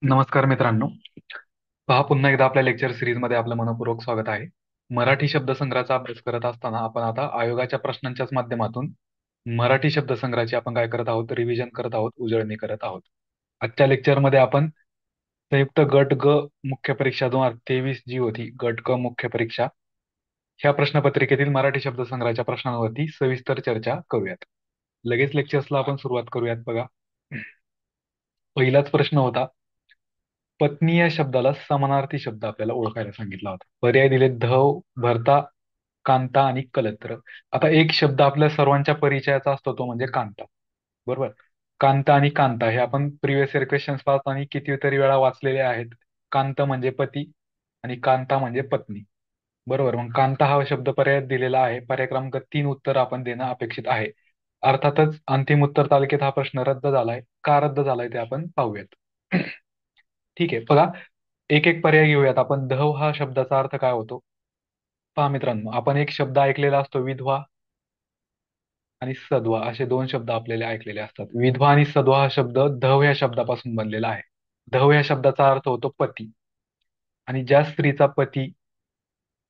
नमस्कार मित्रांनो. पहा, पुन्हा एकदा आपल्या लेक्चर सिरीज मध्ये आपलं मनपूर्वक स्वागत आहे. मराठी शब्दसंग्रहाचा अभ्यास करत असताना आपण आता आयोगाच्या प्रश्नांच्याच माध्यमातून मराठी शब्दसंग्रहाची आपण काय करत आहोत, रिव्हिजन करत आहोत, उजळणी करत आहोत. आजच्या लेक्चर मध्ये आपण संयुक्त गट ग मुख्य परीक्षा 2023 जी होती, गट क मुख्य परीक्षा, ह्या प्रश्नपत्रिकेतील मराठी शब्दसंग्रहाच्या प्रश्नांवरती सविस्तर चर्चा करूयात. लगेच लेक्चर्सला आपण सुरुवात करूयात. बघा, पहिलाच प्रश्न होता, पत्नी या शब्दाला समानार्थी शब्द आपल्याला ओळखायला सांगितला होता. पर्याय दिले धव, भरता, कांता आणि कलत्र. आता एक शब्द आपल्या सर्वांच्या परिचयाचा असतो, तो म्हणजे कांता. बरोबर. कांता आणि कांता हे आपण प्रिव्हियस इयर क्वेश्चन्स पाहतो आणि कितीतरी वेळा वाचलेले आहेत. कांत म्हणजे पती आणि कांता म्हणजे पत्नी. बरोबर. मग कांता हा शब्द पर्यायात दिलेला आहे. पर्याय क्रमांक 3 उत्तर आपण देणं अपेक्षित आहे. अर्थातच अंतिम उत्तर तालिकेत हा प्रश्न रद्द झालाय. का रद्द झालाय ते आपण पाहूयात. ठीक आहे. बघा, एक एक पर्याय घेऊयात आपण. धव हा शब्दाचा अर्थ काय होतो? पहा मित्रांनो, आपण एक शब्द ऐकलेला असतो, विधवा आणि सद्वा असे दोन शब्द आपल्याला ऐकलेले असतात. विधवा आणि सद्वा हा शब्द धव या शब्दापासून बनलेला आहे. धव या शब्दाचा अर्थ होतो पती. आणि ज्या स्त्रीचा पती,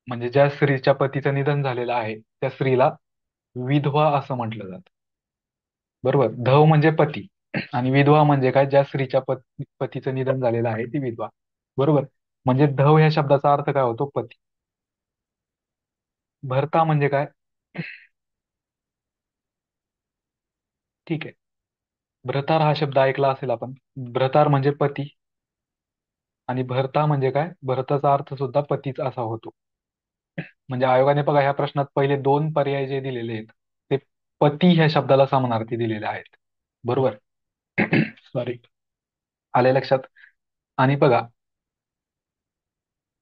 म्हणजे ज्या स्त्रीच्या पतीचं निधन झालेलं आहे, त्या स्त्रीला विधवा असं म्हटलं जातं. बरोबर. धव म्हणजे पती आणि विधवा म्हणजे काय, ज्या स्त्रीच्या पतीचं निधन झालेलं आहे ती विधवा. बरोबर. म्हणजे धव या शब्दाचा अर्थ काय होतो? पती. भरता म्हणजे काय? ठीक आहे. भ्रतार हा शब्द ऐकला असेल आपण. भ्रतार म्हणजे पती आणि भरता म्हणजे काय? भरताचा अर्थ सुद्धा पतीच असा होतो. म्हणजे आयोगाने बघा, ह्या प्रश्नात पहिले दोन पर्याय जे दिलेले आहेत ते पती ह्या शब्दाला समानार्थी दिलेले आहेत. बरोबर. सॉरी, आले लक्षात. आणि बघा,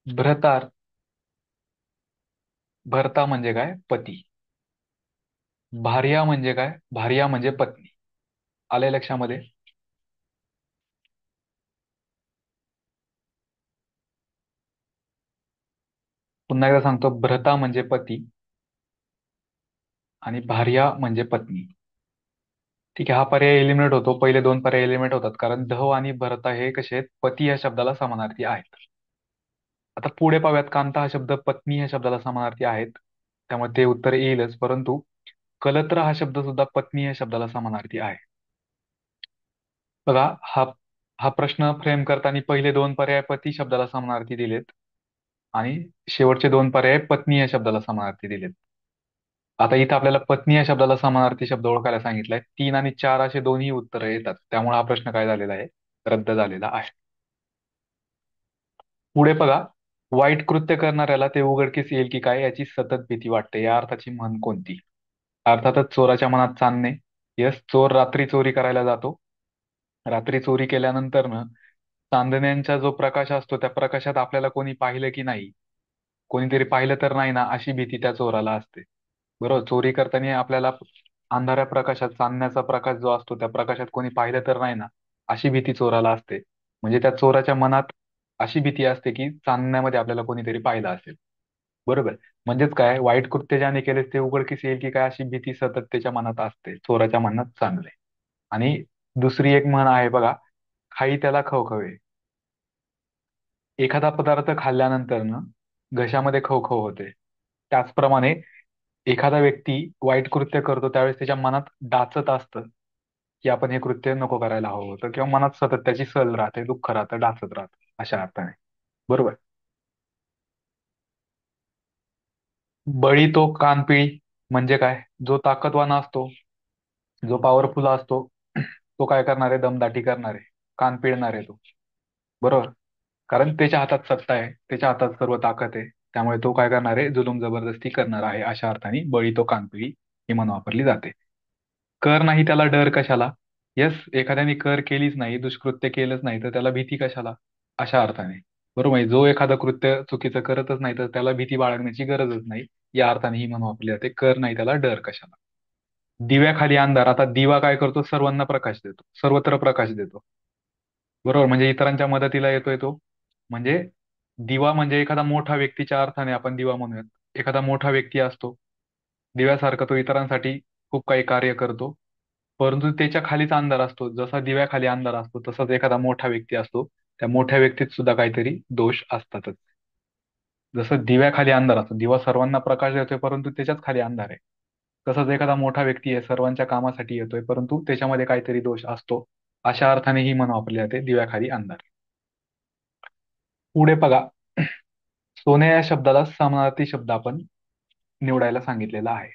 भ्रतार, भरता म्हणजे काय? पती. भार्या म्हणजे काय? भार्या म्हणजे पत्नी. आले लक्षामध्ये. पुन्हा एकदा सांगतो, भ्रता म्हणजे पती आणि भार्या म्हणजे पत्नी. ठीक आहे. हा पर्याय एलिमिनेट होतो. पहिले दोन पर्याय एलिमिनेट होतात कारण धव आणि भरता हे कसे आहेत? पती या शब्दाला समानार्थी आहेत. आता पुढे पाहूयात. कांता हा शब्द पत्नी या शब्दाला समानार्थी आहेत, त्यामुळे ते उत्तर येईलच. परंतु कलत्र हा शब्द सुद्धा पत्नी या शब्दाला समानार्थी आहे. बघा, हा हा प्रश्न फ्रेम करताना पहिले दोन पर्याय पती शब्दाला समानार्थी दिलेत आणि शेवटचे दोन पर्याय पत्नी या शब्दाला समानार्थी दिलेत. आता इथं आपल्याला पत्नी या शब्दाला समानार्थी शब्द ओळखायला सांगितलाय. 3 आणि 4 असे दोन्ही उत्तरं येतात, त्यामुळे हा प्रश्न काय झालेला आहे? रद्द झालेला आहे. पुढे बघा, वाईट कृत्य करणाऱ्याला ते उघडकीस येईल की काय याची सतत भीती वाटते, या अर्थाची म्हण कोणती? अर्थातच चोराच्या मनात चांदणे. यस, चोर रात्री चोरी करायला जातो. रात्री चोरी केल्यानंतर चांदण्यांचा जो प्रकाश असतो, त्या प्रकाशात आपल्याला कोणी पाहिलं की नाही, कोणीतरी पाहिलं तर नाही ना, अशी भीती त्या चोराला असते. बरोबर. चोरी करताना आपल्याला अंधाऱ्या प्रकाशात, चांदण्याचा प्रकाश जो असतो त्या प्रकाशात कोणी पाहिलं तर नाही ना, अशी भीती चोराला असते. म्हणजे त्या चोराच्या मनात अशी भीती असते की चांदण्यामध्ये आपल्याला कोणीतरी पाहिलं असेल. बरोबर. म्हणजेच काय, वाईट कृत्य ज्याने केले ते उघडकीस येईल की काय अशी भीती सतत त्याच्या मनात असते. चोराच्या मनात चांगले. आणि दुसरी एक म्हण आहे बघा, खाई त्याला खवखवे. एखादा पदार्थ खाल्ल्यानंतर घशामध्ये खवखव होते. त्याचप्रमाणे एखादा व्यक्ती वाईट कृत्य करतो त्यावेळेस त्याच्या मनात डाचत असतं की आपण हे कृत्य नको करायला हवं होतं, किंवा मनात सतत त्याची सल राहते, दुःख राहतं, डाचत राहतं, अशा अर्थाने. बरोबर. बळी तो कानपिळी म्हणजे काय? जो ताकदवान असतो, जो पॉवरफुल असतो, तो काय करणार आहे? दमदाटी करणार आहे, कान पिळणार आहे तो. बरोबर. कारण त्याच्या हातात सत्ता आहे, त्याच्या हातात सर्व ताकद आहे, त्यामुळे तो काय करणार आहे? जुलूम जबरदस्ती करणार आहे. अशा अर्थाने बळी तो कानपिळी ही म्हण वापरली जाते. कर नाही त्याला डर कशाला? यस, एखाद्याने कर केलीच नाही, दुष्कृत्य केलंच नाही, तर त्याला भीती कशाला? अशा अर्थाने. बरोबर आहे. जो एखादं कृत्य चुकीचं करतच नाही तर त्याला भीती बाळगण्याची गरजच नाही, या अर्थाने ही म्हण वापरली जाते. कर नाही त्याला डर कशाला. दिव्याखाली अंधार. आता दिवा काय करतो? सर्वांना प्रकाश देतो, सर्वत्र प्रकाश देतो. बरोबर. म्हणजे इतरांच्या मदतीला येतोय तो. म्हणजे दिवा म्हणजे एखादा मोठा व्यक्तीच्या अर्थाने आपण दिवा म्हणूयात. एखादा मोठा व्यक्ती असतो, दिव्यासारखा तो इतरांसाठी खूप काही कार्य करतो, परंतु त्याच्या खालीच अंधार असतो. जसा दिव्याखाली अंधार असतो तसाच एखादा मोठा व्यक्ती असतो, त्या मोठ्या व्यक्तीत सुद्धा काहीतरी दोष असतातच. जसं दिव्याखाली अंधार असतो, दिवा सर्वांना प्रकाश देतोय परंतु त्याच्याच खाली अंधार आहे. तसंच एखादा मोठा व्यक्ती आहे, सर्वांच्या कामासाठी येतोय परंतु त्याच्यामध्ये काहीतरी दोष असतो. अशा अर्थाने ही म्हण वापरली जाते, दिव्याखाली अंधार. पुढे बघा, सोने या शब्दाला समानार्थी शब्द आपण निवडायला सांगितलेला आहे.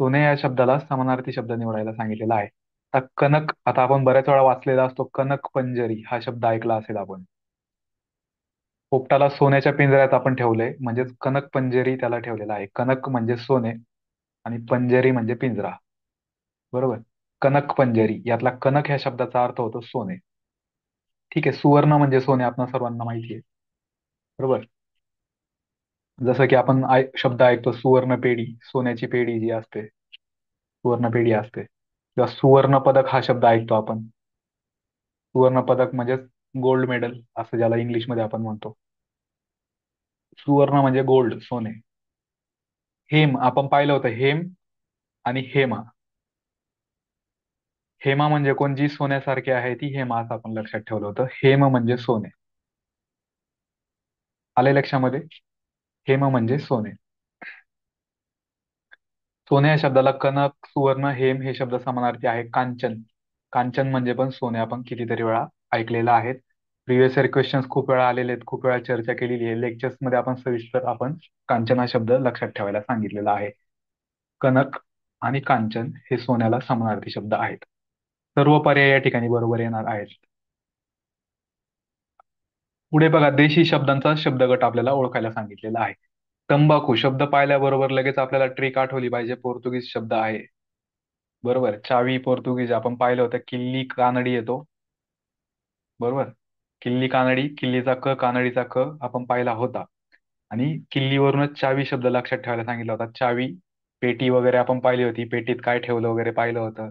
सोने या शब्दाला समानार्थी शब्द निवडायला सांगितलेला आहे. आता कनक, आता आपण बऱ्याच वेळा वाचलेला असतो, कनक पंजरी हा शब्द ऐकला असेल आपण. पोपटाला सोन्याच्या पिंजऱ्यात आपण ठेवलंय, म्हणजेच कनक पंजरी त्याला ठेवलेला आहे. कनक म्हणजे सोने आणि पंजरी म्हणजे पिंजरा. बरोबर. कनक पंजरी यातला कनक ह्या शब्दाचा अर्थ होतो सोने. ठीक आहे. सुवर्ण म्हणजे सोने आपणा सर्वांना माहिती आहे. बरोबर. जसं की आपण शब्द ऐकतो सुवर्ण पेढी, सोन्याची पेढी जी असते, सुवर्ण पेढी असते. किंवा सुवर्ण पदक हा शब्द ऐकतो आपण. सुवर्ण पदक म्हणजेच गोल्ड मेडल असं ज्याला इंग्लिशमध्ये आपण म्हणतो. सुवर्ण म्हणजे गोल्ड, सोने. हेम आपण पाहिलं होतं, हेम आणि हेमा. हेमा म्हणजे कोण, जी सोन्यासारखी आहे ती हेमा, असं आपण लक्षात ठेवलं होतं. हेम म्हणजे सोने. आले लक्षामध्ये? हेम म्हणजे सोने. सोने या शब्दाला कनक, सुवर्ण, हेम हे शब्द समानार्थी आहे. कांचन, कांचन म्हणजे पण सोने, आपण कितीतरी वेळा ऐकलेलं आहे. प्रिव्हियस इयर क्वेश्चन्स खूप वेळा आलेले आहेत, खूप वेळा चर्चा केलेली आहे. लेक्चर्स मध्ये आपण सविस्तर आपण कांचन हा शब्द लक्षात ठेवायला सांगितलेला आहे. कनक आणि कांचन हे सोन्याला समानार्थी शब्द आहेत. सर्व पर्याय या ठिकाणी बरोबर येणार आहेत. पुढे बघा, देशी शब्दांचा शब्दगट आपल्याला ओळखायला सांगितलेला आहे. तंबाखू शब्द पाहिल्याबरोबर लगेच आपल्याला ट्रिक आठवली पाहिजे, पोर्तुगीज शब्द आहे. बरोबर. चावी पोर्तुगीज आपण पाहिलं होतं, किल्ली कानडी येतो. बरोबर. किल्ली कानडी, किल्लीचा क, कानडीचा क आपण पाहिला होता. आणि किल्लीवरूनच चावी शब्द लक्षात ठेवायला सांगितला होता. चावी, पेटी वगैरे आपण पाहिली होती, पेटीत काय ठेवलं वगैरे पाहिलं होतं.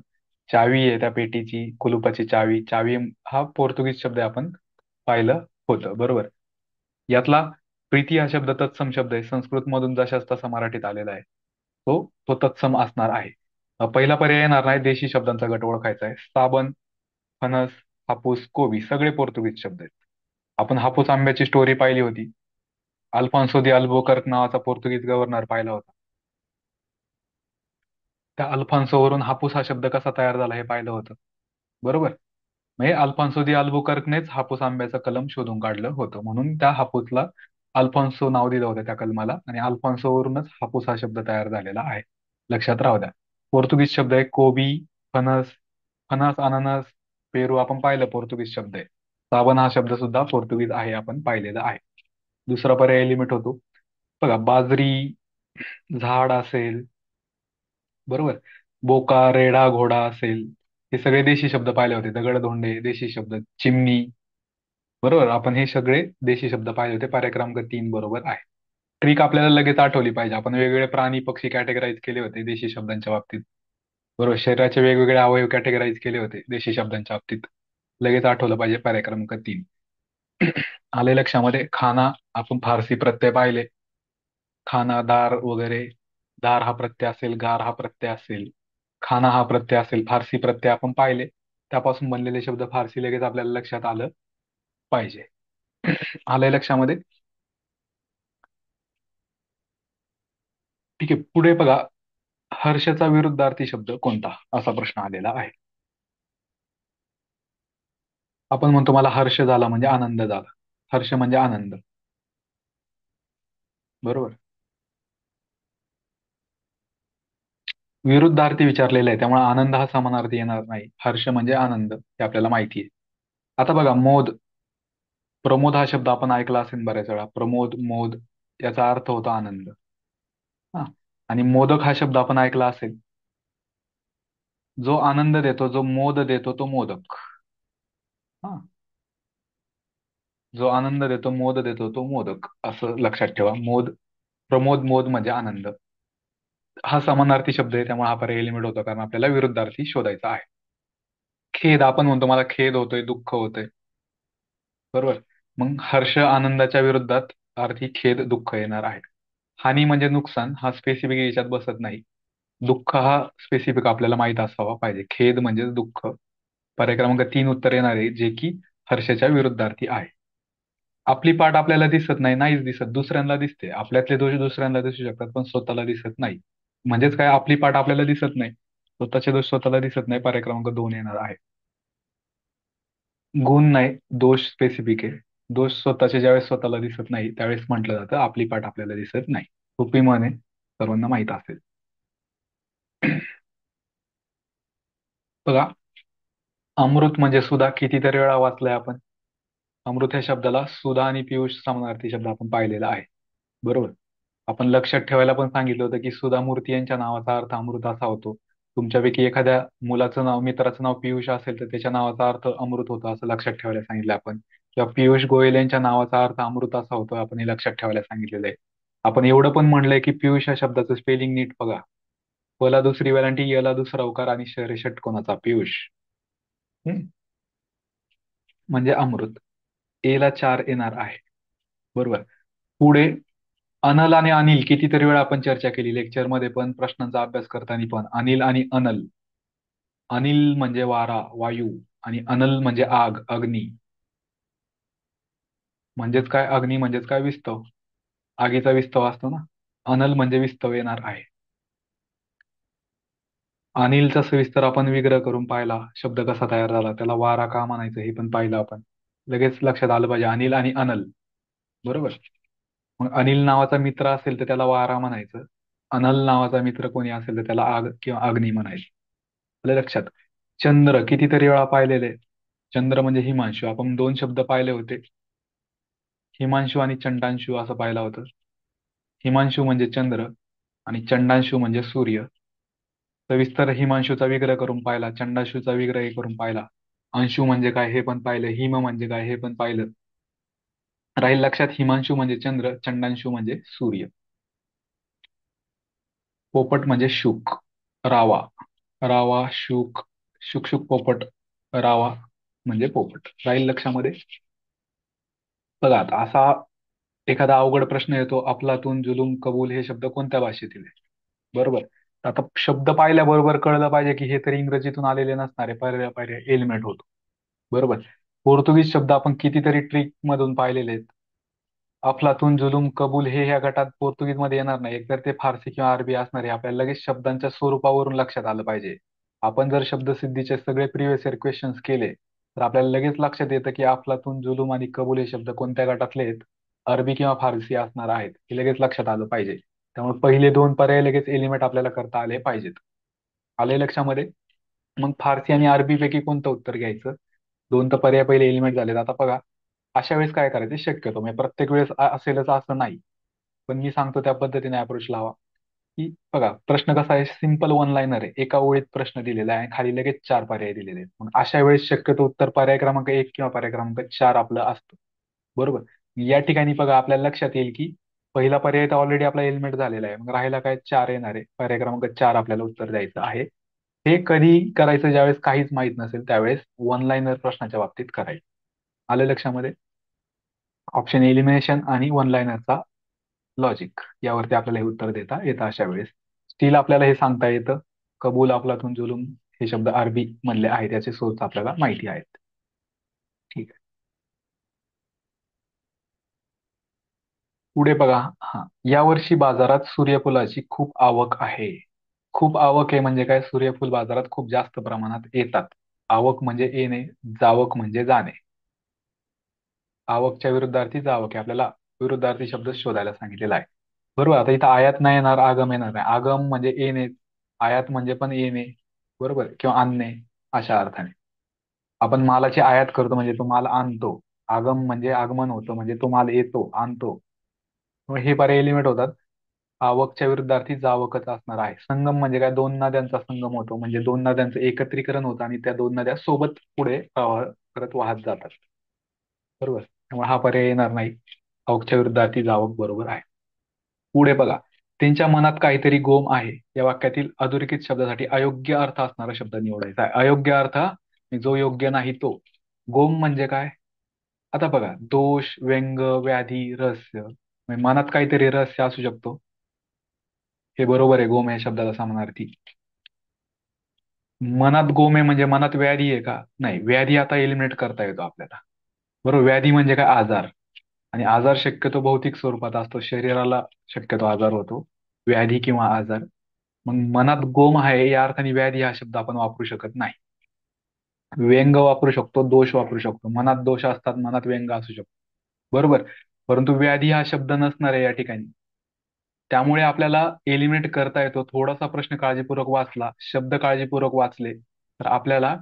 चावी आहे त्या पेटीची, कुलुपाची चावी. चावी हा पोर्तुगीज शब्द आहे, आपण पाहिलं होतं. बरोबर. यातला प्रीती हा शब्द तत्सम शब्द आहे, संस्कृत मधून जशाच तसा मराठीत आलेला आहे. तो तो तत्सम असणार आहे. पहिला पर्याय येणार नाही, देशी शब्दांचा गट ओळखायचा आहे. साबण, फणस, हापूस, कोबी सगळे पोर्तुगीज शब्द आहेत. आपण हापूस आंब्याची स्टोरी पाहिली होती. अल्फॉन्सो दी अल्बुकर्क नावाचा पोर्तुगीज गव्हर्नर पाहिला होता. त्या अल्फॉन्सो वरून हापूस हा शब्द कसा तयार झाला हे पाहिलं होतं. बरोबर. म्हणजे अल्फॉन्सो दी अल्बुकर्कनेच हापूस आंब्याचं कलम शोधून काढलं होतं, म्हणून त्या हापूसला अल्फॉन्सो नाव दिलं होतं त्या कलमाला, आणि अल्फॉन्सो वरूनच हापूस हा शब्द तयार झालेला आहे. लक्षात राहू द्या. पोर्तुगीज शब्द आहे कोबी, फणस, फणस, अननस, पेरू आपण पाहिलं पोर्तुगीज शब्द आहे. साबण हा शब्द सुद्धा पोर्तुगीज आहे, आपण पाहिलेला आहे. दुसरा पर्याय लिमिट होतो. बघा, बाजरी, झाड असेल. बरोबर. बोका, रेडा, घोडा असेल. हे सगळे देशी शब्द पाहिले होते. दगडधोंडे देशी शब्द, चिमणी. बरोबर. आपण हे सगळे देशी शब्द पाहिले होते. पर्याय क्रमांक 3 बरोबर आहे. ट्रिक आपल्याला लगेच आठवली पाहिजे. आपण वेगवेगळे प्राणी पक्षी कॅटेगराईज केले होते देशी शब्दांच्या बाबतीत. बरोबर. शरीराचे वेगवेगळे अवयव कॅटेगराईज केले होते देशी शब्दांच्या बाबतीत. लगेच आठवलं पाहिजे, पर्याय क्रमांक 3. आले लक्षामध्ये? खाना आपण फारसी प्रत्यय पाहिले. खाना, दार वगैरे. दार हा प्रत्यय असेल, गार हा प्रत्यय असेल, खाना हा प्रत्यय असेल, फारसी प्रत्यय आपण पाहिले. त्यापासून बनलेले शब्द फारसी लगेच आपल्याला लक्षात आलं पाहिजे. आलंय लक्षामध्ये? ठीक आहे. पुढे बघा, हर्षचा विरुद्धार्थी शब्द कोणता, असा प्रश्न आलेला आहे. आपण म्हणतो मला हर्ष झाला म्हणजे आनंद झाला. हर्ष म्हणजे आनंद. बरोबर. विरुद्धार्थी विचारलेला आहे, त्यामुळे आनंद हा समानार्थी येणार नाही. हर्ष म्हणजे आनंद हे आपल्याला माहिती आहे. आता बघा, मोद, प्रमोद हा शब्द आपण ऐकला असेल बऱ्याच वेळा. प्रमोद, मोद याचा अर्थ होता आनंद. हा. आणि मोदक हा शब्द आपण ऐकला असेल. जो आनंद देतो, जो मोद देतो तो मोदक. हा. जो आनंद देतो, मोद देतो तो मोदक, असं लक्षात ठेवा. प्रमोद, मोद म्हणजे आनंद. हा समानार्थी शब्द आहे, त्यामुळे हा पर्याय एलिमिनेट होतो, कारण आपल्याला विरुद्धार्थी शोधायचा आहे. खेद, आपण म्हणतो मला खेद होतोय, दुःख होतंय. बरोबर. मग हर्ष आनंदाच्या विरुद्धात अर्थी खेद, दुःख येणार आहे. हानी म्हणजे नुकसान, हा स्पेसिफिक याच्यात बसत नाही. दुःख हा स्पेसिफिक आपल्याला माहित असावा पाहिजे. खेद म्हणजे दुःख, पर्याय क्रमांक 3 उत्तर येणार आहे, जे की हर्षच्या विरुद्धार्थी आहे. आपली पाठ आपल्याला दिसत नाही, नाहीच दिसत, दुसऱ्यांना दिसते. आपल्यातले दोष दुसऱ्यांना दिसू शकतात, पण स्वतःला दिसत नाही. म्हणजेच काय, आपली पाठ आपल्याला दिसत नाही, स्वतःचे दोष स्वतःला दिसत नाही. पर्याय क्रमांक 2 येणार आहे. गुण नाही, दोष स्पेसिफिक आहे. दोष स्वतःचे ज्यावेळेस स्वतःला दिसत नाही त्यावेळेस म्हटलं जातं आपली पाठ आपल्याला दिसत नाही. सोपी म्हण आहे, सर्वांना माहित असेल. बघा, अमृत म्हणजे सुधा कितीतरी वेळा वाचलंय आपण. अमृत ह्या शब्दाला सुधा आणि पियुष समानार्थी शब्द आपण पाहिलेला आहे. बरोबर. आपण लक्षात ठेवायला पण सांगितलं होतं की सुधा मूर्ती यांच्या नावाचा अर्थ अमृत असा होतो. तुमच्यापैकी एखाद्या मुलाचं नाव, मित्राचं नाव पियुष असेल तर त्याच्या नावाचा अर्थ अमृत होतो असं लक्षात ठेवायला सांगितलं आपण. किंवा पियुष गोयल यांच्या नावाचा अर्थ अमृत असा होतो, आपण हे लक्षात ठेवायला सांगितलेलं आहे. आपण एवढं पण म्हणलंय की पियुष या शब्दाचं स्पेलिंग नीट बघा. प ला दुसरी वेलांटी, य ला दुसरा उकार आणि श रे षटकोनाचा पियुष. हम्म? म्हणजे अमृत. ए ला 4 येणार आहे. बरोबर. पुढे अनल आणि अनिल कितीतरी वेळा आपण चर्चा केली लेक्चरमध्ये पण, प्रश्नांचा अभ्यास करताना पण. अनिल आणि अनल. अनिल म्हणजे वारा, वायू. आणि अनल म्हणजे आग, अग्नी. म्हणजेच काय, अग्नी म्हणजेच काय, विस्तव. आगीचा विस्तव असतो ना. अनल म्हणजे विस्तव येणार आहे. अनिलचा सविस्तर आपण विग्रह करून पाहिला, शब्द कसा तयार झाला, त्याला वारा का म्हणायचं हे पण पाहिलं आपण. लगेच लक्षात आलं पाहिजे, अनिल आणि अनल. बरोबर. मग अनिल नावाचा मित्र असेल तर त्याला वारा म्हणायचं. अनल नावाचा मित्र कोणी असेल तर त्याला आग किंवा अग्नी म्हणायचं. आलं लक्षात. चंद्र कितीतरी वेळा पाहिलेले. चंद्र म्हणजे हिमांशू. आपण दोन शब्द पाहिले होते, हिमांशू आणि चंडांशू असं पाहिलं होतं. हिमांशू म्हणजे चंद्र आणि चंडांशू म्हणजे सूर्य. सविस्तर हिमांशूचा विग्रह करून पाहिला, चंडांशूचा विग्रह करून पाहिला. अंशू म्हणजे काय हे पण पाहिलं, हिम म्हणजे काय हे पण पाहिलं. राहील लक्षात, हिमांशू म्हणजे चंद्र, चंडांशू म्हणजे सूर्य. पोपट म्हणजे शुक, रावा. रावा, शुक, शुक शुक पोपट, रावा म्हणजे पोपट. राहील लक्षामध्ये. बघा आता असा एखादा अवघड प्रश्न येतो, अफलातून, जुलूम, कबूल हे शब्द कोणत्या भाषेतील आहे? बरोबर. आता शब्द पाहिल्याबरोबर कळलं पाहिजे की हे तर इंग्रजीतून आलेले नसणारे, पर्याय पर्याय एलिमेंट होतो. बरोबर. पोर्तुगीज शब्द आपण कितीतरी ट्रिक मधून पाहिलेले आहेत. अफलातून, जुलूम, कबूल हे ह्या गटात पोर्तुगीज मध्ये येणार नाही. एकतर ते फारसी किंवा अरबी असणार आहे. आपल्याला लगेच शब्दांच्या स्वरूपावरून लक्षात आलं पाहिजे. आपण जर शब्दसिद्धीचे सगळे प्रिव्हियस इयर क्वेश्चन्स केले तर आपल्याला लगेच लक्षात येतं की अफलातून, जुलूम आणि कबूल हे शब्द कोणत्या गटातले आहेत, अरबी किंवा फारसी असणार आहेत, हे लगेच लक्षात आलं पाहिजे. त्यामुळे पहिले दोन पर्याय लगेच एलिमेंट आपल्याला करता आले पाहिजेत. आले लक्षामध्ये. मग फारसी आणि अरबी पैकी कोणतं उत्तर घ्यायचं? दोन तर पर्याय पहिले एलिमेंट झालेत. आता बघा, अशा वेळेस काय करायचं, शक्यतो म्हणजे प्रत्येक वेळेस असेलच असं नाही, पण मी सांगतो त्या पद्धतीने अप्रोच लावा. की बघा, प्रश्न कसा आहे, सिम्पल वन लाईनर आहे, एका ओळीत प्रश्न दिलेला आहे, खाली लगेच 4 पर्याय दिलेले आहेत. मग अशा वेळेस शक्यतो उत्तर पर्याय क्रमांक 1 किंवा पर्याय क्रमांक 4 आपलं असतं. बरोबर. या ठिकाणी बघा आपल्याला लक्षात येईल की पहिला पर्याय तर ऑलरेडी आपला एलिमेंट झालेला आहे, मग राहिला काय, 4 येणार आहे. पर्याय क्रमांक 4 आपल्याला उत्तर द्यायचं आहे. हे कधी करायचं, ज्यावेळेस काहीच माहित नसेल त्यावेळेस वन लाईनर प्रश्नाच्या बाबतीत करायचं. आलं लक्षामध्ये. ऑप्शन एलिमिनेशन आणि वन लाईनरचा लॉजिक यावरती आपल्याला हे उत्तर देता येतं अशा वेळेस. स्टील आपल्याला हे सांगता येतं, कबूल, अफलातून, जुलूम हे शब्द अरबी मधले आहेत, याचे सोर्स आपल्याला माहिती आहेत. ठीक आहे. पुढे बघा. हा, यावर्षी बाजारात सूर्यफुलाची खूप आवक आहे. खूप आवक आहे म्हणजे काय, सूर्यफूल बाजारात खूप जास्त प्रमाणात येतात. आवक म्हणजे येणे, जावक म्हणजे जाणे. आवकच्या विरुद्धार्थी जावक आहे. आपल्याला विरुद्धार्थी शब्द शोधायला सांगितलेला आहे. बरोबर. आता इथं आयात नाही येणार, आगम येणार नाही. आगम म्हणजे येणे, आयात म्हणजे पण येणे. बरोबर, किंवा आणणे अशा अर्थाने. आपण मालाची आयात करतो म्हणजे तो माल आणतो. आगम म्हणजे आगमन होतं म्हणजे तो माल येतो, आणतो. मग हे पर्याय एलिमेंट होतात. आवकच्या विरुद्धार्थी जावकच असणार आहे. संगम म्हणजे काय, दोन नद्यांचा संगम होतो म्हणजे दोन नद्यांचं एकत्रीकरण होतं आणि त्या दोन नद्या सोबत पुढे प्रवाह करत वाहत जातात. बरोबर. त्यामुळे हा पर्याय येणार नाही. आवकच्या विरुद्धार्थी जावक बरोबर आहे. पुढे बघा, त्यांच्या मनात काहीतरी गोम आहे. या वाक्यातील अधोरेखित शब्दासाठी अयोग्य अर्थ असणारा शब्द निवडायचा आहे. अयोग्य अर्थ, जो योग्य नाही तो. गोम म्हणजे काय? आता बघा, दोष, व्यंग, व्याधी, रहस्य. म्हणजे मनात काहीतरी रहस्य असू शकतो. हे बरोबर आहे, गोम या शब्दाला समानार्थी. मनात गोम आहे म्हणजे मनात व्याधी आहे का? नाही, व्याधी आता एलिमिनेट करता येतो आपल्याला. बरोबर, व्याधी म्हणजे काय? आजार. आणि आजार शक्यतो भौतिक स्वरूपात असतो, शरीराला शक्यतो आजार होतो, व्याधी किंवा आजार. मग मनात गोम आहे या अर्थाने व्याधी हा शब्द आपण वापरू शकत नाही. व्यंग वापरू शकतो, दोष वापरू शकतो. मनात दोष असतात, मनात व्यंग असू शकतो. बरोबर. परंतु व्याधी हा शब्द नसणार आहे या ठिकाणी. त्यामुळे आपल्याला एलिमिनेट करता येतो. थोडासा प्रश्न काळजीपूर्वक वाचला, शब्द काळजीपूर्वक वाचले, तर आपल्याला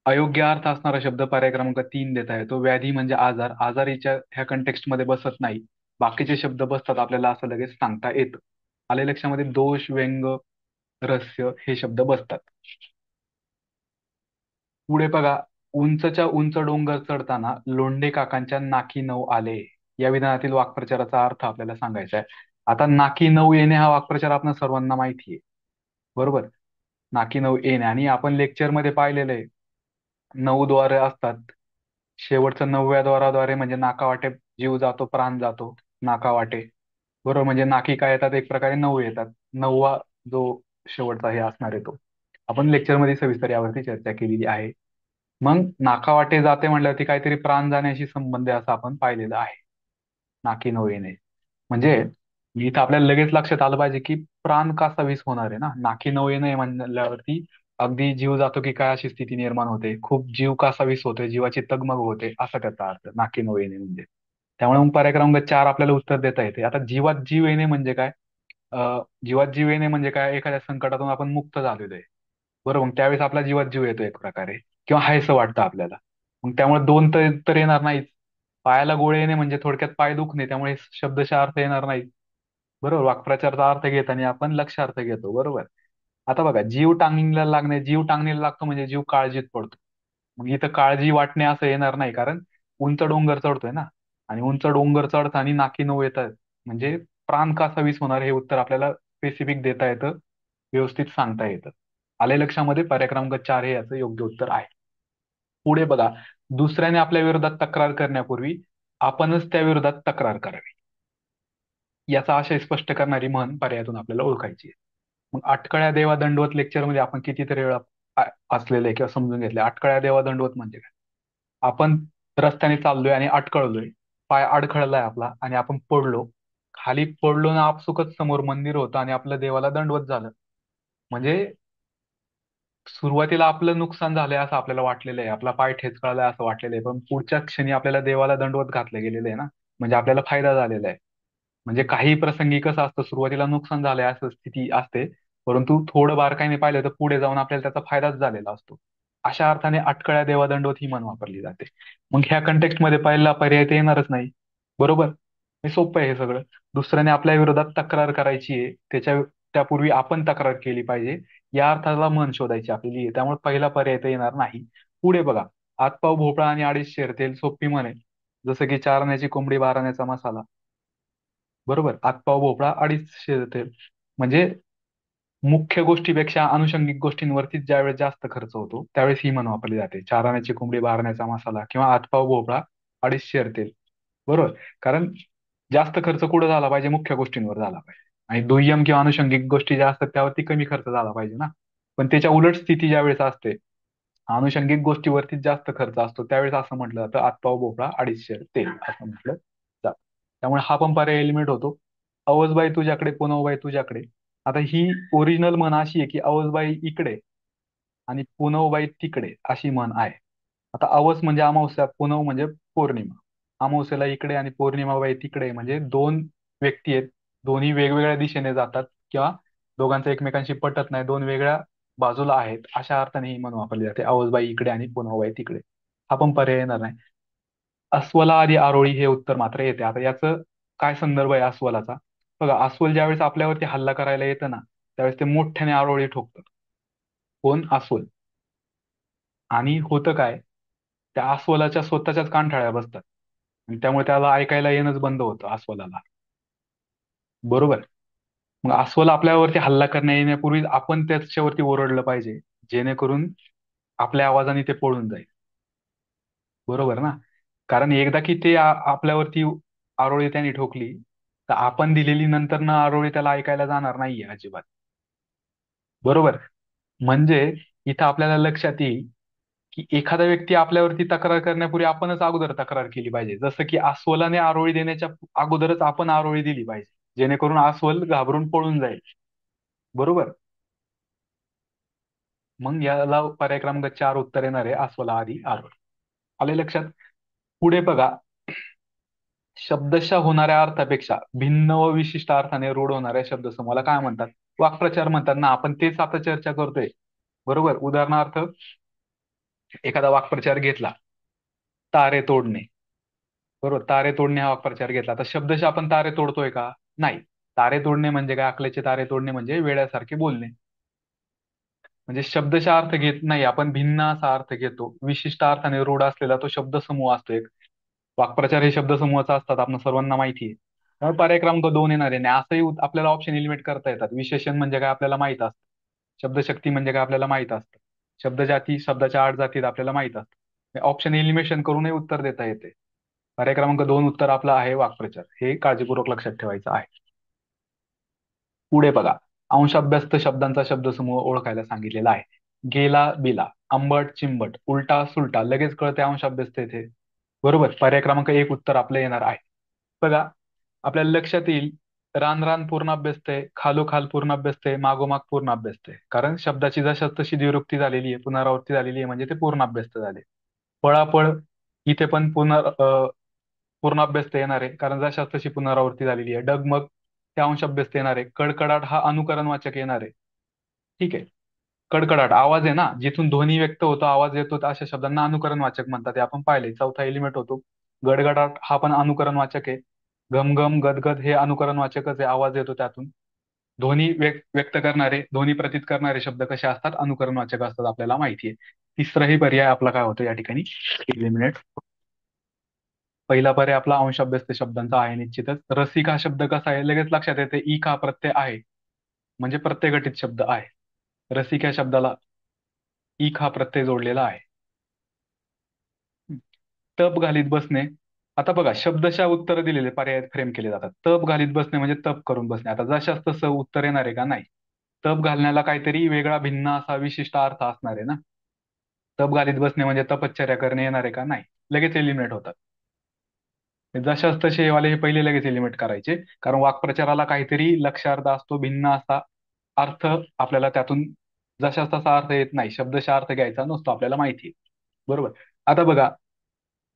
अयोग्य अर्थ असणारा शब्द पर्याय क्रमांक 3 देता येतो. व्याधी म्हणजे आजार, आजारीच्या ह्या कंटेक्स्ट मध्ये बसत नाही. बाकीचे शब्द बसतात, आपल्याला असं लगेच सांगता येतं. आले लक्षामध्ये? दोष, व्यंग, रहस्य हे शब्द बसतात. पुढे बघा, उंचच्या उंच डोंगर चढताना लोंढे काकांच्या नाकी नऊ आले. या विधानातील वाक्प्रचाराचा अर्थ आपल्याला सांगायचा आहे. आता नाकी नऊ येणे हा वाक्प्रचार आपण सर्वांना माहिती आहे. बरोबर. नाकी नऊ येणे, आणि आपण लेक्चरमध्ये पाहिलेलं आहे, 9 द्वारे असतात. शेवटचं 9व्या द्वाराद्वारे म्हणजे नाकावाटे जीव जातो, प्राण जातो. नाकावाटे. बरोबर, म्हणजे नाकी काय येतात? एक प्रकारे 9 येतात. 9वा जो शेवटचा हे असणार आहे तो. आपण लेक्चरमध्ये सविस्तर यावरती चर्चा केलेली आहे. मग नाकावाटे जाते म्हटल्यावरती काहीतरी प्राण जाण्याशी संबंध आहे असं आपण पाहिलेलं आहे. नाकी नऊ येणे म्हणजे इथं आपल्याला लगेच लक्षात आलं पाहिजे की प्राण कसा वीस होणार आहे ना. नाकी नऊ येणे म्हणल्यावरती अगदी जीव जातो की काय अशी स्थिती निर्माण होते, खूप जीव कसा वीस होतोय, जीवाची तगमग होते, असा त्याचा अर्थ नाकी नऊ येणे म्हणजे. त्यामुळे मग पर्याय क्रमांक 4 आपल्याला उत्तर देता येते. आता जीवात जीव येणे म्हणजे काय? जीवात जीव येणे म्हणजे काय? एखाद्या संकटातून आपण मुक्त झालेलो आहे. बरोबर, मग त्यावेळेस आपला जीवात जीव येतो एक प्रकारे, किंवा हायसं वाटतं आपल्याला. मग त्यामुळे दोन तर येणार नाहीच. पायाला गोळे येणे म्हणजे थोडक्यात पाय दुखणे, त्यामुळे शब्दशः अर्थ येणार नाही. बरोबर, वाक्प्रचारचा अर्थ घेताना आपण लक्षार्थ घेतो. बरोबर. आता बघा, जीव टांगणीला लागणे, जीव टांगणीला लागतो म्हणजे जीव काळजीत पडतो. मग इथं काळजी वाटणे असं येणार नाही, कारण उंच डोंगर चढतोय ना. आणि उंच डोंगर चढताना नाकी नऊ येतात, म्हणजे प्राण कसा वीस होणार हे उत्तर आपल्याला स्पेसिफिक देता येतं, व्यवस्थित सांगता येतं. आले लक्षामध्ये? पर्याय क्रमांक 4 हे याचं योग्य उत्तर आहे. पुढे बघा, दुसऱ्याने आपल्या विरोधात तक्रार करण्यापूर्वी आपणच त्या विरोधात तक्रार करावी. याचा आशय स्पष्ट करणारी म्हण पर्यायातून आपल्याला ओळखायची आहे. मग अटकळ्या देवा दंडवत लेक्चरमध्ये आपण कितीतरी वेळा असलेले किंवा समजून घेतले. अटकळ्या देवा दंडवत म्हणजे काय? आपण रस्त्याने चाललोय आणि अटकळलोय, पाय अडखळलाय आपला आणि आपण पडलो. खाली पडलो ना, आपसुकच समोर मंदिर होतं आणि आपलं देवाला दंडवत झालं. म्हणजे सुरुवातीला आपलं नुकसान झालंय असं आपल्याला वाटलेलं आहे, आपला पाय ठेचकाळलाय असं वाटलेलं आहे, पण पुढच्या क्षणी आपल्याला देवाला दंडवत घातलं गेलेलं आहे ना. म्हणजे आपल्याला फायदा झालेला आहे. म्हणजे काही प्रसंगी कसं असतं, सुरुवातीला नुकसान झालंय असं स्थिती असते, परंतु थोडं बारकाईने पाहिलं तर पुढे जाऊन आपल्याला त्याचा फायदाच झालेला असतो. अशा अर्थाने अटकळ्या देवा दंडवत ही म्हण वापरली जाते. मग ह्या कंटेक्स्ट मध्ये पहिला पर्याय ते येणारच नाही. बरोबर. हे सोपं आहे हे सगळं. दुसऱ्याने आपल्या विरोधात तक्रार करायची आहे, त्यापूर्वी आपण तक्रार केली पाहिजे, या अर्थाला म्हण शोधायची आपल्याला आहे. त्यामुळे पहिला पर्याय तर येणार नाही. पुढे बघा, आतपाव भोपळा आणि अडीच शेर सोपी म्हण आहे. जसं की चार आण्याची कोंबडी, बारा आण्याचा मसाला. बरोबर, आतपाव भोपळा अडीच शेर तेल. म्हणजे मुख्य गोष्टीपेक्षा अनुषंगिक गोष्टींवरतीच ज्यावेळेस जास्त खर्च होतो त्यावेळेस ही म्हण वापरली जाते. चार आण्याची कोंबडी, बारा आण्याचा मसाला, किंवा आतपाव भोपळा अडीच शेर तेल. बरोबर. कारण जास्त खर्च कुठं झाला पाहिजे? मुख्य गोष्टींवर झाला पाहिजे. आणि दुय्यम किंवा अनुषंगिक गोष्टी ज्या असतात त्यावरती कमी खर्च झाला पाहिजे ना. पण त्याच्या उलट स्थिती ज्यावेळेस असते, अनुषंगिक गोष्टीवरती जास्त खर्च असतो, त्यावेळेस असं म्हटलं जातं आतपाव भोपळा अडीचशे तेल असं म्हटलं जातं. त्यामुळे हा पण पर्याय एलिमिनेट होतो. अवसबाई तुझ्याकडे, पुनवबाई तुझ्याकडे. आता ही ओरिजिनल म्हण अशी आहे की अवसबाई इकडे आणि पुनवबाई तिकडे, अशी म्हण आहे. आता अवस म्हणजे अमावस्या, पुनव म्हणजे पौर्णिमा. अमावस्याला इकडे आणि पौर्णिमाबाई तिकडे, म्हणजे दोन व्यक्ती आहेत, दोन्ही वेगवेगळ्या दिशेने जातात, किंवा दोघांचं एकमेकांशी पटत नाही, दोन वेगळ्या बाजूला आहेत, अशा अर्थाने ही म्हण वापरली जाते. अवसबाई इकडे आणि पुनवबाई तिकडे. हा पण पर्याय येणार नाही. अस्वला आधी आरोळी हे उत्तर मात्र येते. आता याचं काय संदर्भ आहे अस्वलाचा? बघा, अस्वल ज्यावेळेस आपल्यावरती हल्ला करायला येतं ना, त्यावेळेस ते मोठ्याने आरोळी ठोकतं. कोण? अस्वल. आणि होतं काय, त्या अस्वलाच्या स्वतःच्याच कानठळ्या बसतात, आणि त्यामुळे त्याला ऐकायला येणंच बंद होतं अस्वलाला. बरोबर. मग अस्वल आपल्यावरती हल्ला करण्या येण्यापूर्वी आपण त्याच्यावरती ओरडलं पाहिजे, जेणेकरून आपल्या आवाजाने ते पळून जाईल. बरोबर ना. कारण एकदा की ते आपल्यावरती आरोळी त्याने ठोकली, तर आपण दिलेली नंतर ना आरोळी त्याला ऐकायला जाणार नाहीये अजिबात. बरोबर. म्हणजे इथं आपल्याला लक्षात येईल की एखादा व्यक्ती आपल्यावरती तक्रार करण्यापूर्वी आपणच अगोदर तक्रार केली पाहिजे. जसं की अस्वलाने आरोळी देण्याच्या अगोदरच आपण आरोळी दिली पाहिजे, जेणेकरून अस्वल घाबरून पळून जाईल. बरोबर. मग याला पर्याय क्रमांक 4 उत्तर येणार आहे, अस्वला आधी आरोळी. आले लक्षात? पुढे बघा, शब्दशः होणाऱ्या अर्थापेक्षा भिन्न व विशिष्ट अर्थाने रूढ होणाऱ्या शब्दसमूहाला काय म्हणतात? वाक्प्रचार म्हणतात ना. आपण तेच आता चर्चा करतोय. बरोबर. उदाहरणार्थ, एखादा वाक्प्रचार घेतला, तारे तोडणे. बरोबर, तारे तोडणे हा वाक्प्रचार घेतला, तर शब्दशः आपण तारे तोडतोय का? नाही. तारे तोडणे म्हणजे काय? अकलेचे तारे तोडणे म्हणजे वेड्यासारखे बोलणे. म्हणजे शब्दशः अर्थ घेत नाही आपण, भिन्न असा अर्थ घेतो. विशिष्ट अर्थाने रूढ असलेला तो शब्दसमूह असतो एक. वाक्प्रचार हे शब्दसमूहाचा असतात, आपण सर्वांना माहिती आहे. त्यामुळे पर्याय क्रमांक 2 येणार आहे. आणि असंही आपल्याला ऑप्शन एलिमिनेट करता येतात. विशेषण म्हणजे काय आपल्याला माहित असतं. शब्दशक्ती म्हणजे काय आपल्याला माहित असतं. शब्दजाती, शब्दाच्या आठ जाती आपल्याला माहित असतं. ऑप्शन एलिमिनेशन करूनही उत्तर देता येते. पर्याय क्रमांक 2 उत्तर आपलं आहे वाक्प्रचार. हे काळजीपूर्वक लक्षात ठेवायचं आहे. पुढे बघा, अंशाभ्यस्त शब्दांचा शब्दसमूह ओळखायला सांगितलेला आहे. गेला बिला, आंबट चिंबट, उलटा सुलटा, लगेच कळते अंशाभ्यस्त येथे. बरोबर. पर्याय क्रमांक 1 उत्तर आपलं येणार आहे. बघा, आपल्याला लक्षात येईल, रान रान पूर्णाभ्यस्त आहे, खालोखाल पूर्णाभ्यस्त आहे, मागोमाग पूर्णाभ्यस्त आहे. कारण शब्दाची जशा तशी द्विरुक्ती झालेली आहे, पुनरावृत्ती झालेली आहे, म्हणजे ते पूर्णाभ्यस्त झाले. पळापळ, इथे पण पूर्णाभ्यस्त येणार आहे, कारण जशाच तशी पुनरावृत्ती झालेली आहे. डगमग, ते अंशाभ्यस्त येणार आहे. कडकडाट हा अनुकरणवाचक येणार आहे. ठीक आहे. कडकडाट आवाज आहे ना, जिथून ध्वनी व्यक्त होतो, आवाज येतो, अशा शब्दांना अनुकरणवाचक म्हणतात. हे आपण पाहिले. चौथा एलिमेंट होतो. गडगडाट हा पण अनुकरणवाचक आहे. घमघम, गदगद हे अनुकरणवाचकच आहे, आवाज येतो त्यातून. ध्वनी व्यक्त करणारे, ध्वनी प्रतीत करणारे शब्द कसे असतात? अनुकरणवाचक असतात, आपल्याला माहिती आहे. तिसराही पर्याय आपला काय होतो या ठिकाणी? एलिमिनेट. पहिला पर्याय आपला अंशाभ्यस्त शब्दांचा आहे निश्चितच. रसिक हा शब्द कसा आहे? लगेच लक्षात येते. इक हा प्रत्यय आहे, म्हणजे प्रत्ययगठित शब्द आहे. रसिक या शब्दाला इक हा प्रत्यय जोडलेला आहे. तप घालीत बसणे. आता बघा, शब्दशः उत्तर दिलेले पर्याय फ्रेम केले जातात. तप घालीत बसणे म्हणजे तप करून बसणे. आता जशाच तसं उत्तर येणार आहे का? नाही. तप घालण्याला काहीतरी वेगळा भिन्न असा विशिष्ट अर्थ असणार आहे ना. तप घालीत बसणे म्हणजे तपश्चर्या करणे येणार आहे का? नाही. लगेच एलिमिनेट होतात. जशाच तसे हे वाले हे पहिले लगेच एलिमिनेट करायचे, कारण वाक्प्रचाराला काहीतरी लक्षार्थ असतो, भिन्न असा अर्थ आपल्याला त्यातून जशाच तसा अर्थ येत नाही. शब्दशः अर्थ घ्यायचा नसतो, आपल्याला माहिती आहे. बरोबर. आता बघा,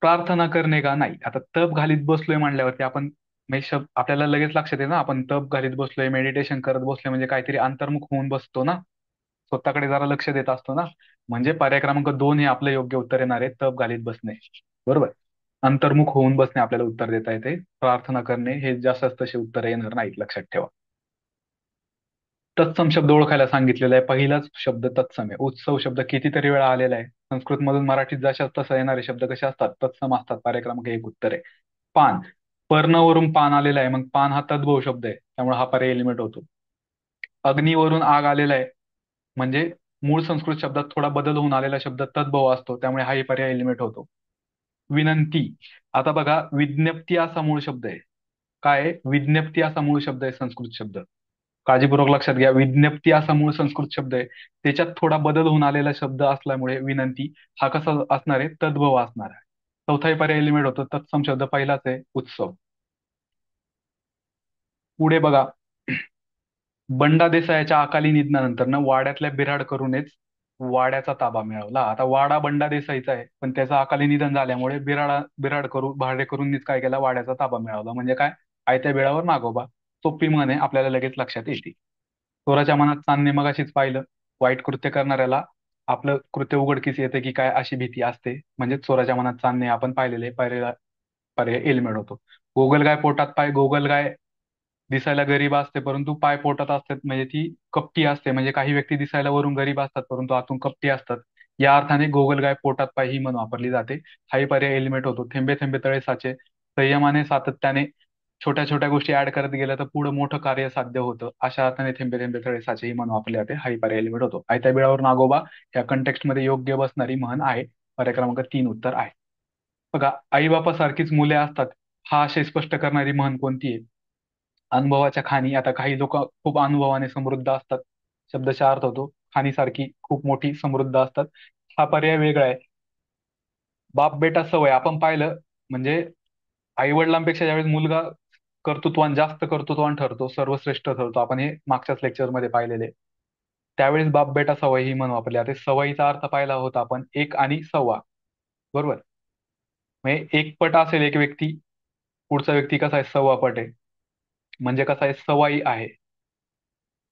प्रार्थना करणे का? नाही. आता तप घालीत बसलोय म्हणल्यावरती आपण म्हणजे आपल्याला लगेच लक्षात येतं ना, आपण तप घालीत बसलोय, मेडिटेशन करत बसलोय म्हणजे काहीतरी अंतर्मुख होऊन बसतो ना, स्वतःकडे जरा लक्ष देत असतो ना. म्हणजे पर्याय क्रमांक 2 हे आपलं योग्य उत्तर येणार आहे, तप घालीत बसणे. बरोबर. अंतर्मुख होऊन बसणे आपल्याला उत्तर देता येते. प्रार्थना करणे हे जास्त तसे उत्तर येणार नाहीत, लक्षात ठेवा. तत्सम शब्द ओळखायला सांगितलेला आहे. पहिलाच शब्द तत्सम आहे. उत्सव शब्द कितीतरी वेळा आलेला आहे. संस्कृत मधून मराठीत जशाच तसा येणारे शब्द कसे असतात? तत्सम असतात. पर्याय क्रमांक 1 उत्तर आहे. पान, पर्णवरून पान आलेला आहे, मग पान हा तद्भव शब्द आहे, त्यामुळे हा पर्याय एलिमेंट होतो. अग्नीवरून आग आलेला आहे, म्हणजे मूळ संस्कृत शब्दात थोडा बदल होऊन आलेला शब्द तद्भव असतो, त्यामुळे हाही पर्याय एलिमेंट होतो. विनंती, आता बघा, विज्ञप्ती असा मूळ शब्द आहे. काय आहे? विज्ञप्ती असा मूळ शब्द आहे संस्कृत शब्द. काळजीपूर्वक लक्षात घ्या. विज्ञप्ती असा मूळ संस्कृत शब्द आहे. त्याच्यात थोडा बदल होऊन आलेला शब्द असल्यामुळे विनंती हा कसा असणार आहे? तद्भव असणार आहे. चौथाही पर्याय एलिमेंट होतो. तत्सम शब्द पहिलाच आहे, उत्सव. पुढे बघा, बंडा देसाईच्या अकाली निधनानंतर वाड्यातल्या बिराड करूनच वाड्याचा ताबा मिळवला. आता वाडा बंडा देसाईचा आहे, पण त्याचं अकाली निधन झाल्यामुळे बिराड करू भाडेकरूंनीच काय केला? वाड्याचा ताबा मिळवला. म्हणजे काय? आयत्या बिळावर नागोबा. सोपी म्हण आहे, आपल्याला लगेच लक्षात येते. चोराच्या मनात चांदणे, मगाशीच पाहिलं. वाईट कृत्य करणाऱ्याला आपलं कृत्य उघडकीस येते की काय, अशी भीती असते. म्हणजे चोराच्या मनात चांदणे आपण पाहिलेले पर्याय पर्याय एलिमेंट होतो. गोगलगाय पोटात पाय, गोगलगाय दिसायला गरीब असते परंतु पाय पोटात असतात, म्हणजे ती कपटी असते. म्हणजे काही व्यक्ती दिसायला वरून गरीब असतात परंतु आतून कपटी असतात. या अर्थाने गोगलगाय पोटात पाय ही म्हण वापरली जाते. हाही पर्याय एलिमेंट होतो. थेंबे थेंबे तळे साचे, संयमाने सातत्याने छोट्या छोट्या गोष्टी ऍड करत गेल्या तर पुढे मोठं कार्य साध्य होतं. अशा अर्थाने थेंबे थेंबे तळे साचे ही म्हण वापरली जाते. हाही पर्याय एलिमेंट होतो. आयत्या बिळावर नागोबा या कंटेक्स्ट मध्ये योग्य बसणारी म्हण आहे. पर्याय क्रमांक 3 उत्तर आहे. बघा, आई बापासारखीच मुले असतात हा आशय स्पष्ट करणारी म्हण कोणती आहे? अनुभवाच्या खाणी. आता काही लोक खूप अनुभवाने समृद्ध असतात, शब्दशः अर्थ होतो. खाणीसारखी खूप मोठी समृद्ध असतात. हा पर्याय वेगळा आहे. बाप बेटा सवय आपण पाहिलं म्हणजे आई वडिलांपेक्षा ज्यावेळेस मुलगा कर्तृत्वान जास्त कर्तृत्वान ठरतो, सर्वश्रेष्ठ ठरतो, आपण हे मागच्याच लेक्चरमध्ये पाहिलेले. त्यावेळेस बाप बेटा सवय ही म्हण वापरली जाते. सवयीचा अर्थ पाहिला होता आपण, एक आणि सव्वा. बरोबर. म्हणजे एक पट असेल एक व्यक्ती, पुढचा व्यक्ती कसा आहे, सव्वा पट आहे. म्हणजे कसा आहे, सवाई आहे.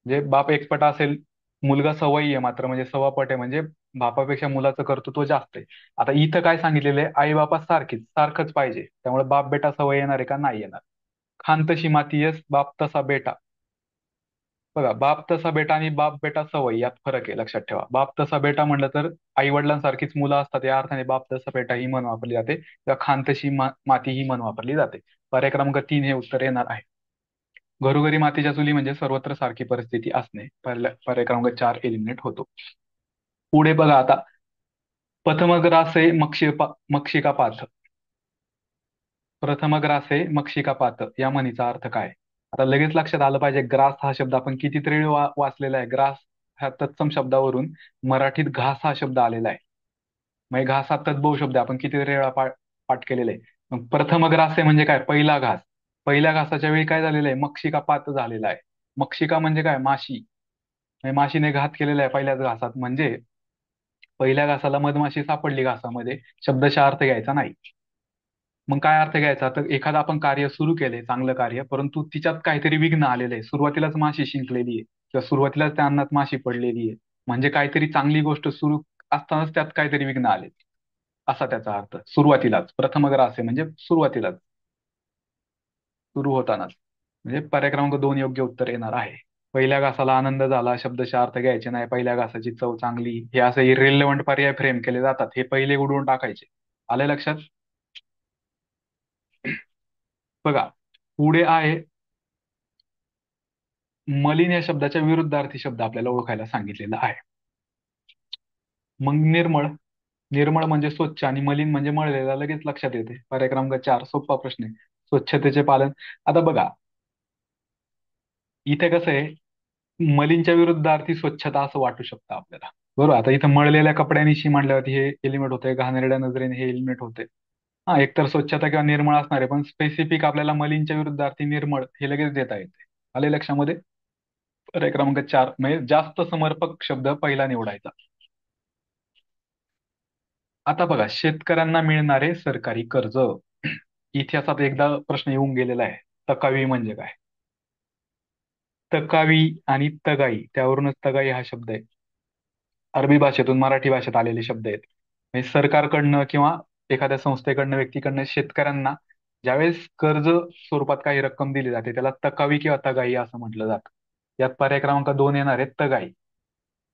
म्हणजे बाप एकपट असेल, मुलगा सवयी आहे मात्र म्हणजे सव्वा पट आहे, म्हणजे बापापेक्षा मुलाचं कर्तृत्व जास्त आहे. आता इथं काय सांगितलेलं आहे, आई बापा सारखंच पाहिजे, त्यामुळे बाप बेटा सवय येणार आहे का, नाही येणार. खान तशी माती येस, बाप तसा बेटा. बघा, बाप तसा बेटा आणि बाप बेटा सवय यात फरक आहे, लक्षात ठेवा. बाप तसा बेटा म्हणलं तर आई वडिलांसारखीच मुलं असतात, या अर्थाने बाप तसा बेटा ही म्हण वापरली जाते, किंवा खान तशी माती ही म्हण वापरली जाते. पर्याय क्रमांक 3 हे उत्तर येणार आहे. घरोघरी मातीच्या चुली म्हणजे सर्वत्र सारखी परिस्थिती असणे. पर्याय क्रमांक 4 एलिमिनेट होतो. पुढे बघा आता, प्रथमग्रासे मक्षिका पाथ. प्रथमग्रासे मक्षिका पाथ या म्हणीचा अर्थ काय? आता लगेच लक्षात आलं पाहिजे, ग्रास हा शब्द आपण कितीतरी वेळ वाचलेला आहे. ग्रास ह्या तत्सम शब्दावरून मराठीत घास हा शब्द आलेला आहे. म्हणजे घास हा तद्भव शब्द आहे, आपण कितीतरी वेळा पाठ केलेला आहे. मग प्रथमग्रास आहे म्हणजे काय, पहिला घास. पहिल्या घासाच्या वेळी काय झालेलं आहे, मक्षिकापात झालेला आहे. मक्षिका म्हणजे काय, माशी. म्हणजे माशीने घात केलेला आहे पहिल्याच घासात, म्हणजे पहिल्या घासाला मधमाशी सापडली घासामध्ये, शब्दशः अर्थ घ्यायचा नाही. मग काय अर्थ घ्यायचा, तर एखादं आपण कार्य सुरू केलंय, चांगलं कार्य, परंतु तिच्यात काहीतरी विघ्न आलेलं आहे. सुरुवातीलाच माशी शिंकलेली आहे, किंवा सुरुवातीलाच त्या अन्नात माशी पडलेली आहे. म्हणजे काहीतरी चांगली गोष्ट सुरू असतानाच त्यात काहीतरी विघ्न आले, असा त्याचा अर्थ. सुरुवातीलाच प्रथमग्रास आहे म्हणजे सुरुवातीलाच, सुरू होतानाच. म्हणजे पर्याय क्रमांक 2 योग्य उत्तर येणार आहे. पहिल्या घासाला आनंद झाला, शब्दशः अर्थ घ्यायचे नाही. पहिल्या घासाची चव चांगली, हे असे इरेलेव्हंट पर्याय फ्रेम केले जातात, हे पहिले उडवून टाकायचे. आले लक्षात? बघा, पुढे आहे मलिन या शब्दाच्या विरुद्धार्थी शब्द आपल्याला ओळखायला सांगितलेला आहे. मग निर्मळ. निर्मळ म्हणजे स्वच्छ आणि मलिन म्हणजे मळलेला, लगेच लक्षात येते. पर्याय क्रमांक 4 सोपा प्रश्न आहे. स्वच्छतेचे पालन. आता बघा, इथे कसं आहे, मलिनच्या विरुद्धार्थी स्वच्छता असं वाटू शकतं आपल्याला. बरोबर. आता इथं मळलेल्या कपड्यांशी म्हणल्यावरती हे एलिमेंट होते, घाणेरड्या नजरेने हे एलिमेंट होते. हा, एकतर स्वच्छता किंवा निर्मळ असणार आहे, पण स्पेसिफिक आपल्याला मलिनच्या विरुद्धार्थी निर्मळ हे लगेच देता येते. आले लक्षामध्ये? पर्याय क्रमांक 4 म्हणजे जास्त समर्पक शब्द पहिला निवडायचा. आता बघा, शेतकऱ्यांना मिळणारे सरकारी कर्ज. इतिहासात एकदा प्रश्न येऊन गेलेला आहे, तकावी म्हणजे काय. तकावी आणि तगाई, त्यावरूनच तगाई हा शब्द आहे. अरबी भाषेतून मराठी भाषेत आलेले शब्द आहेत. म्हणजे सरकारकडनं किंवा एखाद्या संस्थेकडनं, व्यक्तीकडनं शेतकऱ्यांना ज्यावेळेस कर्ज स्वरूपात काही रक्कम दिली जाते, त्याला तकावी किंवा तगाई असं म्हटलं जातं. यात पर्याय क्रमांक 2 येणार आहे, तगाई.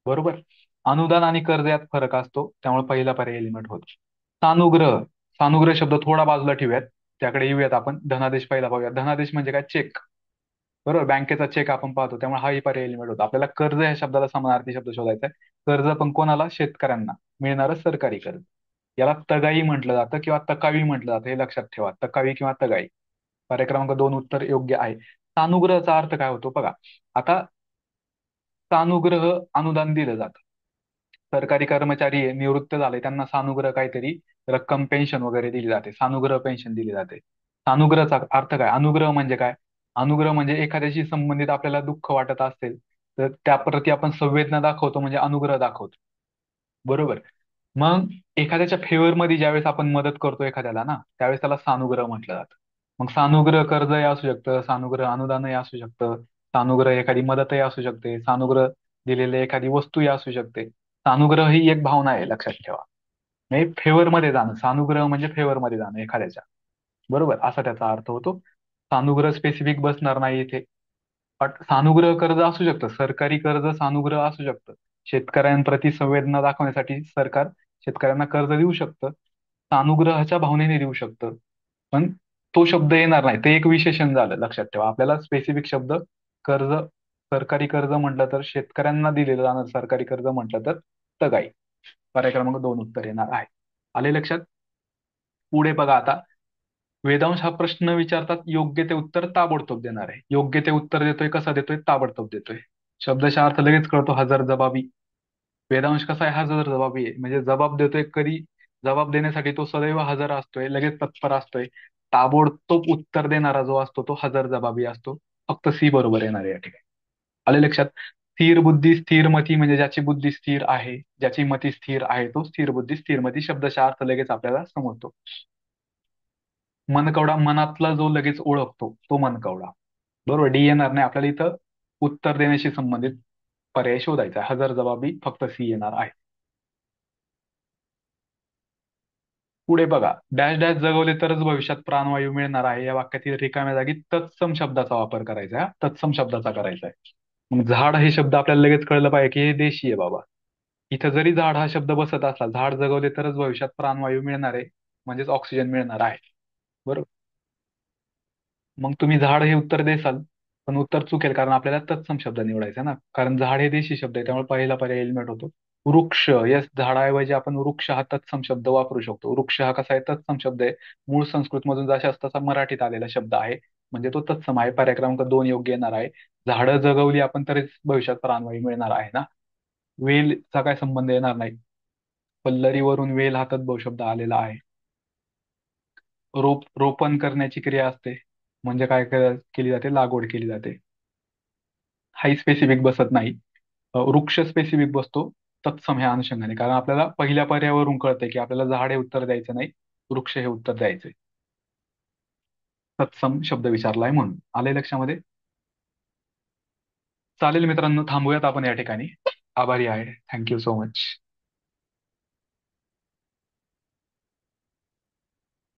बरोबर. अनुदान आणि कर्ज यात फरक असतो, त्यामुळे पहिला पर्याय एलिमेंट होतो. सानुग्रह. सानुग्रह शब्द थोडा बाजूला ठेवूयात, त्याकडे येऊयात आपण. धनादेश पहिला पाहूया. धनादेश म्हणजे काय, चेक. बरोबर, बँकेचा चेक आपण पाहतो, त्यामुळे हाही पर्याय एलिमेंट होतो. आपल्याला कर्ज या शब्दाला समानार्थी शब्द शोधायचा आहे. कर्ज पण कोणाला, शेतकऱ्यांना मिळणारं सरकारी कर्ज. याला तगाई म्हटलं जातं किंवा तकावी म्हटलं जातं, हे लक्षात ठेवा. तकावी किंवा तगाई. पर्याय क्रमांक 2 उत्तर योग्य आहे. सानुग्रहचा अर्थ काय होतो बघा. आता सानुग्रह अनुदान दिलं जातं. सरकारी कर्मचारी निवृत्त झाले, त्यांना सानुग्रह काहीतरी रक्कम, पेन्शन वगैरे दिली जाते, सानुग्रह पेन्शन दिली जाते. सानुग्रहचा अर्थ काय, अनुग्रह म्हणजे काय. अनुग्रह म्हणजे एखाद्याशी संबंधित आपल्याला दुःख वाटत असेल, तर त्याप्रती आपण संवेदना दाखवतो, म्हणजे अनुग्रह दाखवतो. बरोबर. मग एखाद्याच्या फेवरमध्ये ज्यावेळेस आपण मदत करतो एखाद्याला ना, त्यावेळेस त्याला सानुग्रह म्हटलं जातं. मग सानुग्रह कर्जही असू शकतं, सानुग्रह अनुदानही असू शकतं, सानुग्रह एखादी मदतही असू शकते, सानुग्रह दिलेली एखादी वस्तूही असू शकते. सानुग्रह ही एक भावना आहे, लक्षात ठेवा. म्हणजे फेवरमध्ये जाणं, सानुग्रह म्हणजे फेवरमध्ये जाणं एखाद्याच्या. बरोबर, असा त्याचा अर्थ होतो. सानुग्रह स्पेसिफिक बसणार नाही इथे. पण सानुग्रह कर्ज असू शकतं, सरकारी कर्ज सानुग्रह असू शकतं. शेतकऱ्यांप्रती संवेदना दाखवण्यासाठी सरकार शेतकऱ्यांना कर्ज देऊ शकतं, सानुग्रहाच्या भावनेने देऊ शकतं. पण तो शब्द येणार नाही, ते एक विशेषण झालं, लक्षात ठेवा. आपल्याला स्पेसिफिक शब्द कर्ज, सरकारी कर्ज म्हटलं तर शेतकऱ्यांना दिलेलं जाणार, सरकारी कर्ज म्हटलं तर तगाई. पर्याय क्रमांक 2 उत्तर येणार आहे. आले लक्षात? पुढे बघा आता, वेदांश हा प्रश्न विचारतात, योग्य ते उत्तर ताबडतोब देणार आहे. योग्य ते उत्तर देतोय, कसा देतोय, ताबडतोब देतोय. शब्दशः अर्थ लगेच कळतो, हजरजबाबी. वेदांश कसा आहे हजर जबाबी आहे म्हणजे जबाब देतोय कधी जबाब देण्यासाठी तो सदैव हजर असतोय लगेच तत्पर असतोय ताबडतोब उत्तर देणारा जो असतो तो हजर जबाबी असतो फक्त सी बरोबर येणार आहे या ठिकाणी आले लक्षात स्थिर बुद्धी स्थिर मती म्हणजे ज्याची बुद्धी स्थिर आहे ज्याची मती स्थिर आहे तो स्थिर बुद्धी स्थिर मती शब्दशः अर्थ लगेच आपल्याला समजतो मनकवडा मनातला जो लगेच ओळखतो तो मनकवडा बरोबर डी येणार नाही आपल्याला इथं उत्तर देण्याशी संबंधित पर्याय शोधायचा आहे हजर जबाबी फक्त सी येणार आहे पुढे बघा डॅश डॅश जगवले तरच भविष्यात प्राणवायू मिळणार आहे या वाक्यातील रिकाम्या जागी तत्सम शब्दाचा वापर करायचा आहे हा. तत्सम शब्दाचा करायचा आहे मग झाड हे शब्द आपल्याला लगेच कळलं पाहिजे की हे देशी आहे बाबा इथं जरी झाड हा शब्द बसत असला झाड जगवले तरच भविष्यात प्राणवायू मिळणार आहे म्हणजेच ऑक्सिजन मिळणार आहे बरोबर मग तुम्ही झाड हे उत्तर देसाल पण उत्तर चुकेल कारण आपल्याला तत्सम शब्द निवडायचा आहे ना कारण झाड हे देशी शब्द आहे त्यामुळे पहिला पर्याय एलिमेंट होतो वृक्ष या झाडाऐवजी आपण वृक्ष हा तत्सम शब्द वापरू शकतो वृक्ष हा कसा आहे तत्सम शब्द आहे मूळ संस्कृत मधून जसा तसा मराठीत आलेला शब्द आहे म्हणजे तो तत्सम आहे पर्याय क्रमांक 2 योग्य येणार आहे झाडं जगवली आपण तरीच भविष्यात प्राणवायू मिळणार आहे ना वेलचा काय संबंध येणार नाही पल्लरीवरून वेल हा तद्भव शब्द आलेला आहे रोपण करण्याची क्रिया असते म्हणजे काय केली जाते लागवड केली जाते हाही स्पेसिफिक बसत नाही वृक्ष स्पेसिफिक बसतो तत्सम ह्या अनुषंगाने कारण आपल्याला पहिल्या पर्यायावरून कळतंय की आपल्याला झाड हे उत्तर द्यायचं नाही वृक्ष हे उत्तर द्यायचंय तत्सम शब्द विचारलाय म्हणून आले लक्षामध्ये चालेल मित्रांनो थांबूयात आपण या ठिकाणी आभारी आहे थँक्यू सो मच